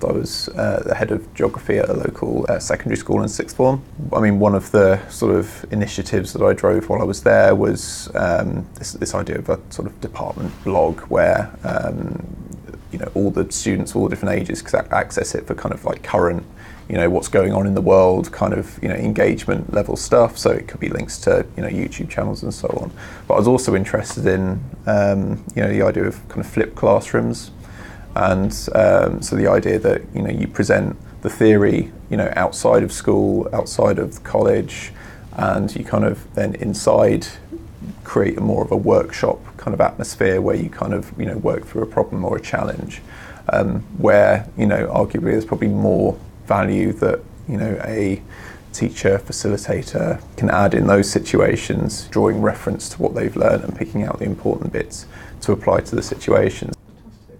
I was the head of geography at a local secondary school in sixth form. I mean, one of the sort of initiatives that I drove while I was there was this idea of a sort of department blog where all the students, all the different ages, could access it for kind of like current, what's going on in the world, kind of, engagement level stuff. So it could be links to, YouTube channels and so on. But I was also interested in, the idea of kind of flipped classrooms. And so the idea that, you present the theory, outside of school, outside of college, and you kind of then inside create more of a workshop kind of atmosphere where you kind of, work through a problem or a challenge, where, arguably there's probably more value that, a teacher, facilitator can add in those situations, drawing reference to what they've learned and picking out the important bits to apply to the situations.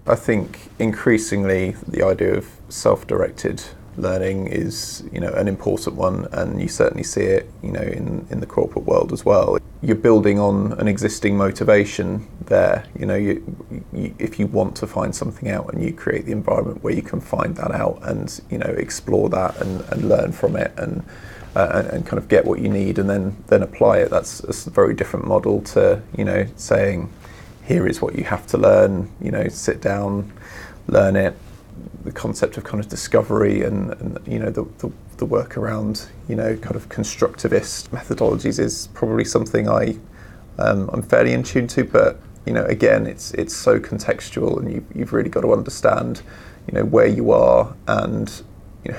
I think increasingly the idea of self-directed learning is, an important one, and you certainly see it, in the corporate world as well. You're building on an existing motivation there. If you want to find something out, and you create the environment where you can find that out and, explore that and learn from it and kind of get what you need and then apply it. That's a very different model to, saying, here is what you have to learn, sit down, learn it. The concept of kind of discovery and the work around, kind of constructivist methodologies is probably something I'm fairly in tune to, but, again, it's so contextual, and you've really got to understand, where you are and,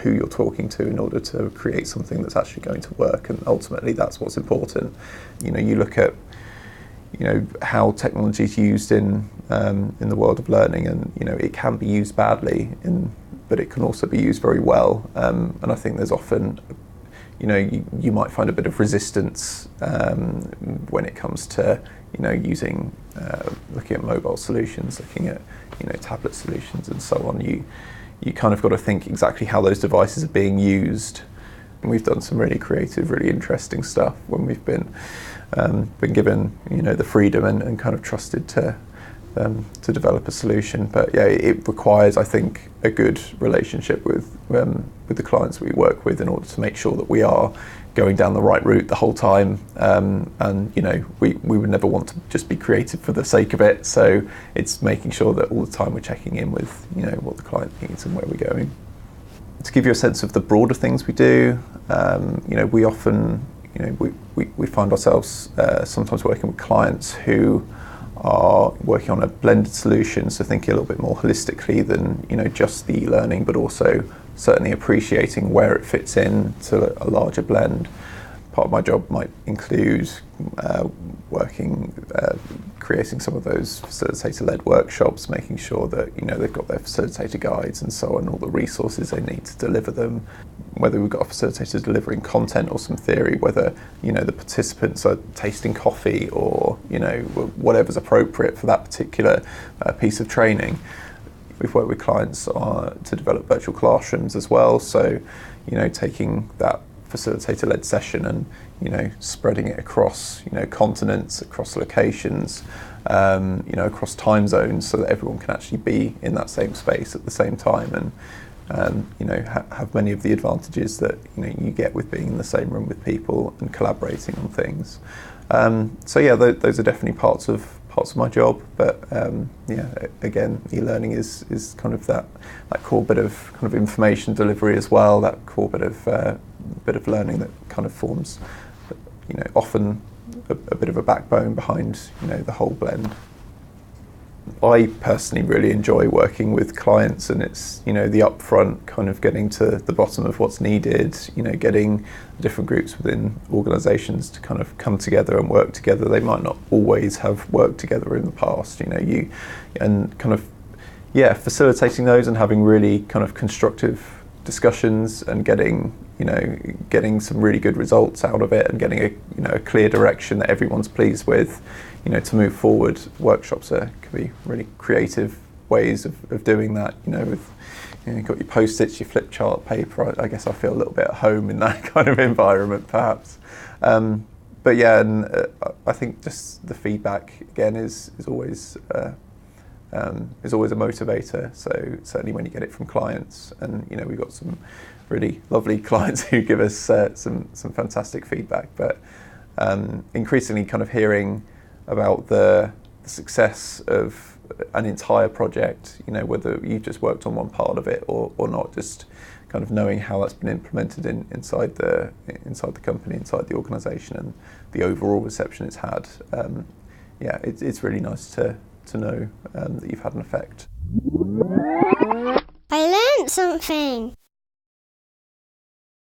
who you're talking to in order to create something that's actually going to work. And ultimately that's what's important. You look at, how technology is used in the world of learning, and it can be used badly, but it can also be used very well. And I think there's often, you might find a bit of resistance when it comes to, using, looking at mobile solutions, looking at, tablet solutions and so on. You kind of got to think exactly how those devices are being used. And we've done some really creative, really interesting stuff when we've been given, the freedom and kind of trusted to develop a solution. But yeah, it requires, I think, a good relationship with the clients we work with in order to make sure that we are going down the right route the whole time. And we would never want to just be creative for the sake of it. So it's making sure that all the time we're checking in with, what the client needs and where we're going. To give you a sense of the broader things we do, we often, we find ourselves sometimes working with clients who are working on a blended solution, so thinking a little bit more holistically than just the learning, but also certainly appreciating where it fits in to a larger blend. Part of my job might include creating some of those facilitator-led workshops, making sure that they've got their facilitator guides and so on, all the resources they need to deliver them. Whether we've got a facilitator delivering content or some theory, whether the participants are tasting coffee or whatever's appropriate for that particular piece of training. We've worked with clients to develop virtual classrooms as well, so taking that facilitator-led session and spreading it across continents, across locations, across time zones, so that everyone can actually be in that same space at the same time and have many of the advantages that you get with being in the same room with people and collaborating on things. So yeah, those are definitely parts of my job, but again, e-learning is kind of that core bit of kind of information delivery as well, that core bit of learning that kind of forms often a bit of a backbone behind the whole blend. I personally really enjoy working with clients, and it's the upfront kind of getting to the bottom of what's needed, getting different groups within organisations to kind of come together and work together. They might not always have worked together in the past, facilitating those and having really kind of constructive discussions and getting some really good results out of it and getting a clear direction that everyone's pleased with, to move forward. Workshops can be really creative ways of doing that, with you've got your post-its, your flip chart paper. I guess I feel a little bit at home in that kind of environment perhaps. But yeah, and I think just the feedback again is always is always a motivator. So certainly when you get it from clients, and we've got some really lovely clients who give us some fantastic feedback. But increasingly, kind of hearing about the success of an entire project, whether you've just worked on one part of it or not, just kind of knowing how that's been implemented inside the company, inside the organisation, and the overall reception it's had. It's really nice to know that you've had an effect. I learned something.